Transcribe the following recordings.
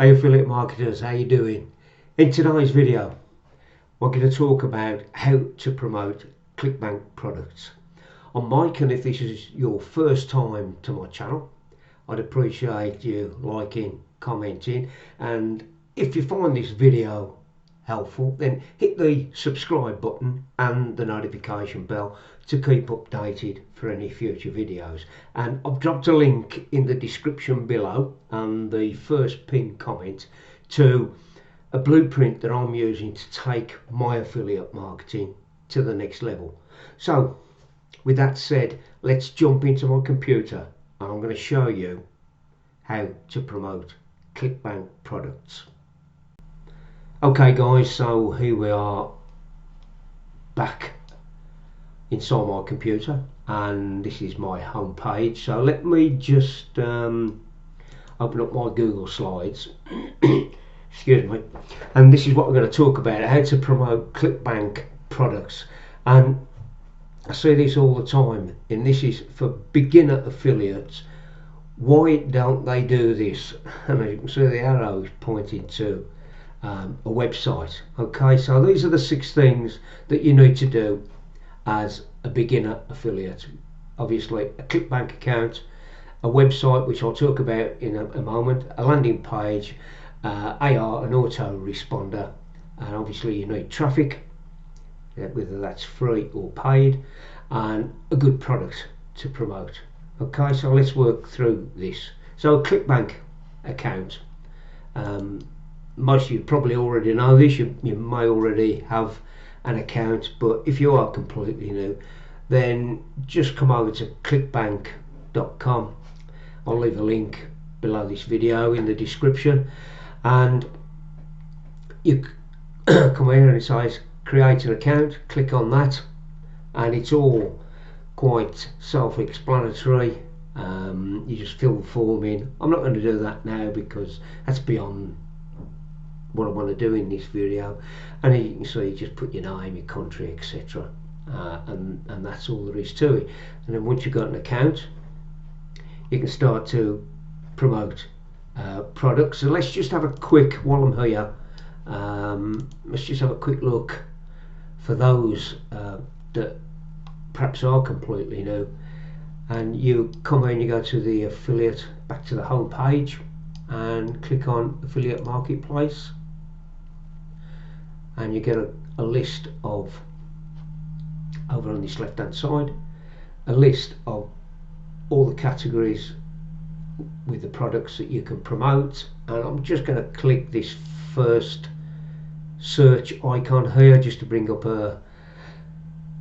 Hey affiliate marketers, how you doing? In today's video, we're going to talk about how to promote ClickBank products. I'm Mike, and if this is your first time to my channel, I'd appreciate you liking, commenting, and if you find this video helpful, then hit the subscribe button and the notification bell to keep updated for any future videos. And I've dropped a link in the description below and the first pinned comment to a blueprint that I'm using to take my affiliate marketing to the next level. So with that said, let's jump into my computer and I'm going to show you how to promote ClickBank products. Okay guys, so here we are back inside my computer and this is my home page. So let me just open up my Google Slides excuse me, and this is what we're going to talk about, how to promote ClickBank products. And I see this all the time, and this is for beginner affiliates. Why don't they do this? And as you can see, the arrow is pointing to a website. Okay, so these are the 6 things that you need to do as a beginner affiliate. Obviously a ClickBank account, a website which I'll talk about in a moment, a landing page, AR, an autoresponder, and obviously you need traffic, whether that's free or paid, and a good product to promote. Okay, so let's work through this. So a ClickBank account, most of you probably already know this, you may already have an account, but if you are completely new, then just come over to clickbank.com. I'll leave a link below this video in the description, and you come here and it says create an account. Click on that and it's all quite self-explanatory. You just fill the form in. I'm not going to do that now because that's beyond what I want to do in this video. And as you can see, you just put your name, your country, etc. And that's all there is to it. And then once you've got an account, you can start to promote products. So let's just have a quick, while I'm here, let's just have a quick look for those that perhaps are completely new. And you come in, you go to the affiliate, back to the home page, and click on affiliate marketplace, and you get a list of, over on this left hand side, a list of all the categories with the products that you can promote. And I'm just going to click this first search icon here just to bring up the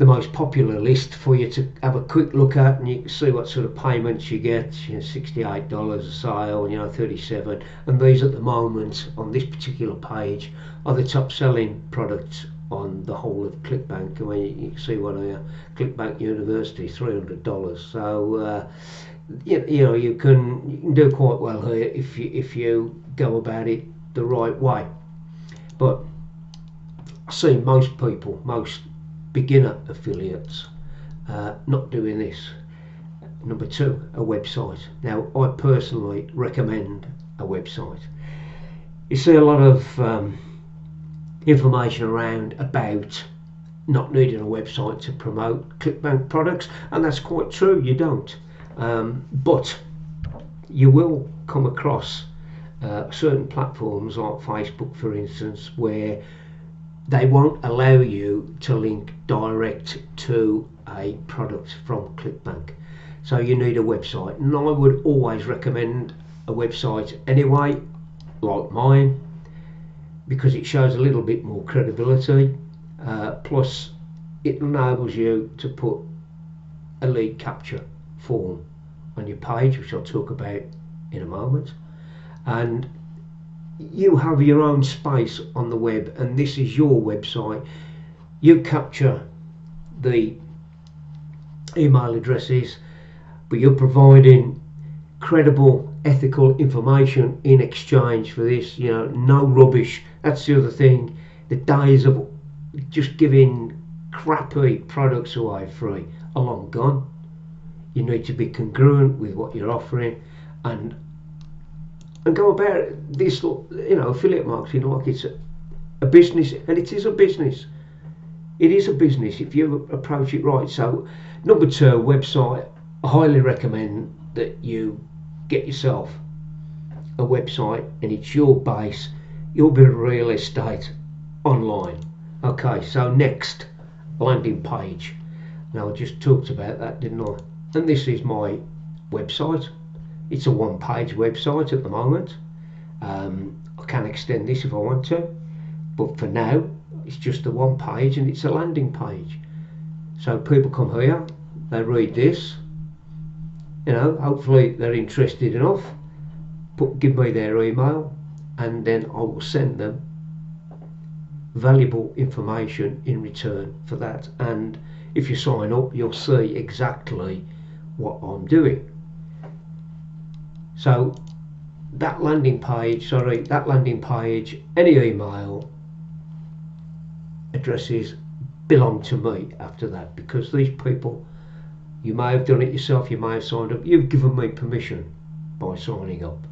most popular list for you to have a quick look at, and you can see what sort of payments you get. You know, $68 a sale, you know, 37, and these at the moment on this particular page are the top selling products on the whole of ClickBank. I mean, you can see one here, ClickBank University, $300. So you know, you can do quite well here if you go about it the right way. But I see most people, most beginner affiliates, not doing this. Number 2, a website. Now I personally recommend a website. You see a lot of information around about not needing a website to promote ClickBank products, and that's quite true, you don't. But you will come across certain platforms like Facebook, for instance, where they won't allow you to link direct to a product from ClickBank. So you need a website, and I would always recommend a website anyway, like mine, because it shows a little bit more credibility, plus it enables you to put a lead capture form on your page, which I'll talk about in a moment. And you have your own space on the web, and this is your website. You capture the email addresses, but you're providing credible, ethical information in exchange for this. You know, no rubbish. That's the other thing. The days of just giving crappy products away free are long gone. You need to be congruent with what you're offering, and and go about this, affiliate marketing like it's a business, and it is a business. It is a business if you approach it right. So, number 2, website. I highly recommend that you get yourself a website, and it's your base, your bit of real estate online. Okay, so next, landing page. Now, I just talked about that, didn't I? And this is my website. It's a one-page website at the moment. I can extend this if I want to, but for now it's just a one page, and it's a landing page. So people come here, they read this, hopefully they're interested enough, give me their email, and then I will send them valuable information in return for that. And if you sign up, you'll see exactly what I'm doing. So that landing page, any email addresses belong to me after that, because these people, you may have done it yourself, you may have signed up, you've given me permission by signing up.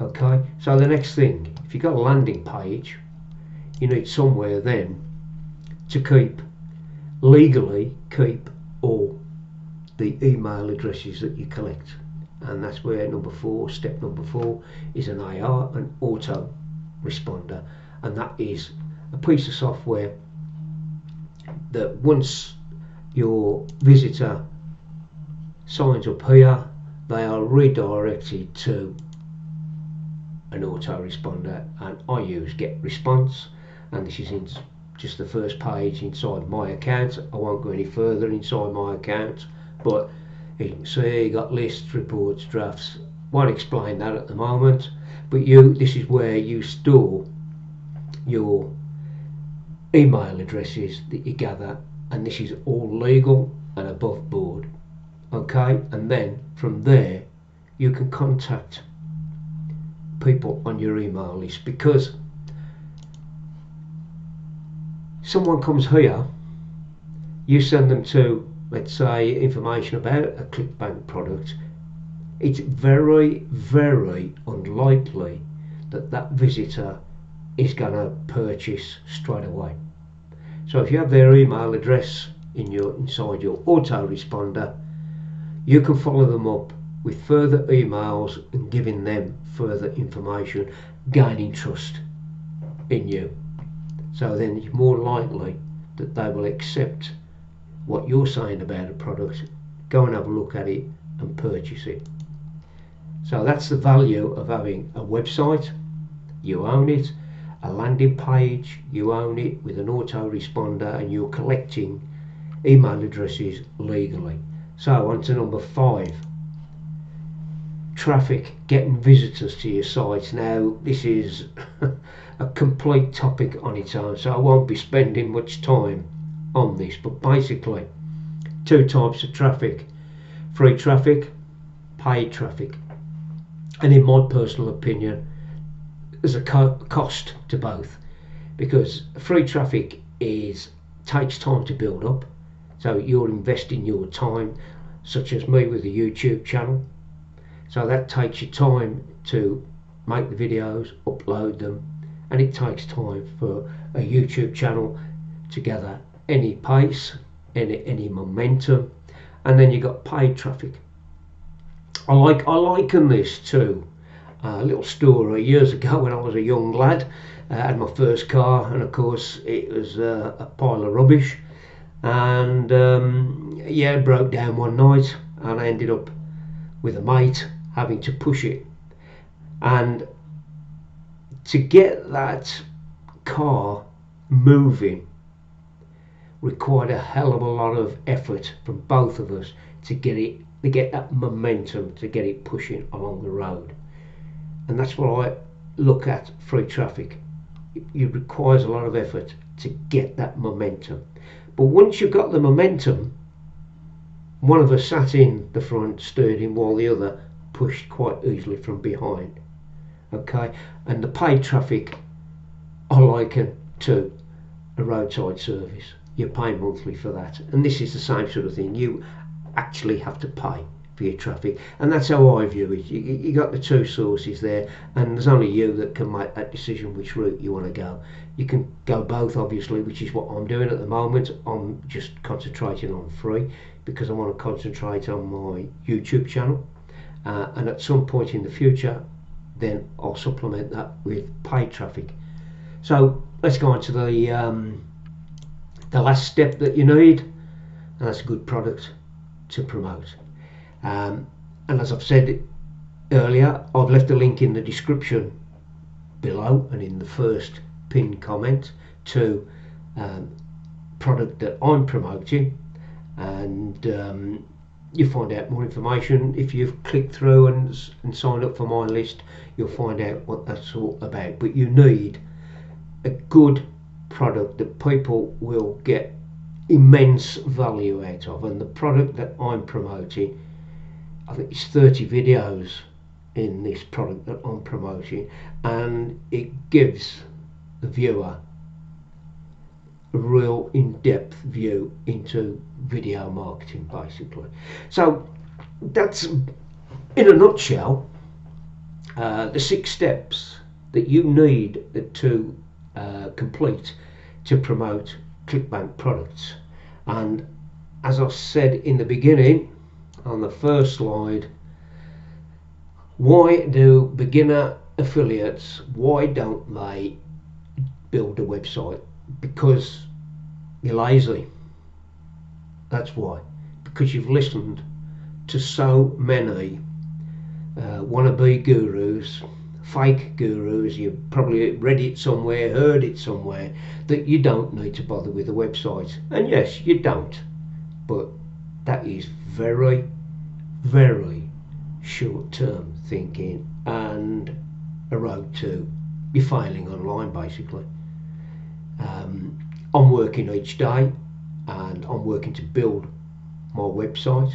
Okay, so the next thing, if you've got a landing page, you need somewhere then to legally keep all the email addresses that you collect. And that's where step number 4 is an AR, an auto responder, and that is a piece of software that once your visitor signs up here, they are redirected to an autoresponder, and I use Get Response, and this is in just the first page inside my account. I won't go any further inside my account, but you can see you got lists, reports, drafts. Won't explain that at the moment, but this is where you store your email addresses that you gather, and this is all legal and above board. Okay, and then from there you can contact people on your email list, because someone comes here, you send them to, let's say, information about a ClickBank product, it's very, very unlikely that that visitor is going to purchase straight away. So if you have their email address inside your autoresponder, you can follow them up with further emails and giving them further information, gaining trust in you. So then it's more likely that they will accept what you're saying about a product, go and have a look at it and purchase it. So that's the value of having a website, you own it, a landing page, you own it with an autoresponder, and you're collecting email addresses legally. So on to number 5, traffic, getting visitors to your site. Now this is a complete topic on its own, so I won't be spending much time on this, but basically 2 types of traffic: free traffic, paid traffic. And in my personal opinion, there's a cost to both, because free traffic takes time to build up, so you're investing your time, such as me with the YouTube channel, so that takes you time to make the videos, upload them, and it takes time for a YouTube channel to gather any pace, any momentum. And then you got paid traffic. I liken this to a little story years ago when I was a young lad. I had my first car, and of course it was a pile of rubbish, and it broke down one night, and I ended up with a mate having to push it. And to get that car moving required a hell of a lot of effort from both of us to get that momentum, to get it pushing along the road. And that's what I look at free traffic. It requires a lot of effort to get that momentum. But once you've got the momentum, one of us sat in the front, steered him, while the other pushed quite easily from behind. Okay, and the paid traffic I liken to a roadside service. You pay monthly for that, and this is the same sort of thing. You actually have to pay for your traffic. And that's how I view it. You got the two sources there, and there's only you that can make that decision which route you want to go. You can go both, obviously, which is what I'm doing at the moment. I'm just concentrating on free because I want to concentrate on my YouTube channel, and at some point in the future then I'll supplement that with paid traffic. So let's go on to the last step that you need, and that's a good product to promote. And as I've said earlier, I've left a link in the description below and in the first pinned comment to product that I'm promoting, and you find out more information. If you've clicked through and signed up for my list, you'll find out what that's all about. But you need a good product that people will get immense value out of, and the product that I'm promoting, I think it's 30 videos in this product that I'm promoting, and it gives the viewer a real in-depth view into video marketing, basically. So that's, in a nutshell, the 6 steps that you need to complete to promote ClickBank products. And as I said in the beginning on the first slide, why do beginner affiliates, why don't they build a website? Because you're lazy. That's why. Because you've listened to so many wannabe gurus, fake gurus. You probably read it somewhere, heard it somewhere, that you don't need to bother with a website. And yes, you don't, but that is very, very short-term thinking and a road to you failing online, basically. I'm working each day, and I'm working to build my website.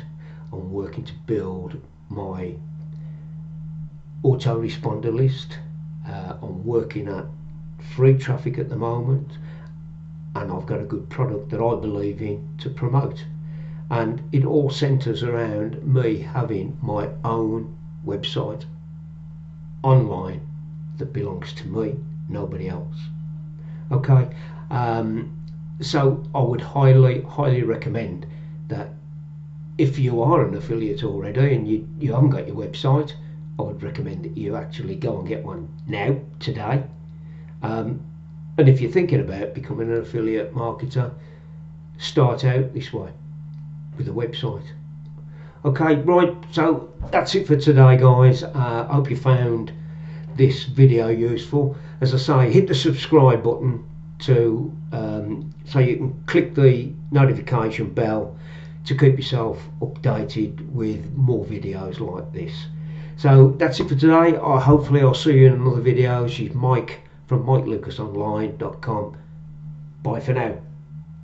I'm working to build my autoresponder list. I'm working at free traffic at the moment, and I've got a good product that I believe in to promote. And it all centres around me having my own website online that belongs to me, nobody else. Okay, so I would highly recommend that if you are an affiliate already and you haven't got your website, I would recommend that you actually go and get one now, today. And if you're thinking about becoming an affiliate marketer, start out this way, with a website. Okay, right, so that's it for today, guys. I hope you found this video useful. As I say, hit the subscribe button to so you can click the notification bell to keep yourself updated with more videos like this. So that's it for today. Hopefully I'll see you in another video. This is Mike from mikelucasonline.com. Bye for now.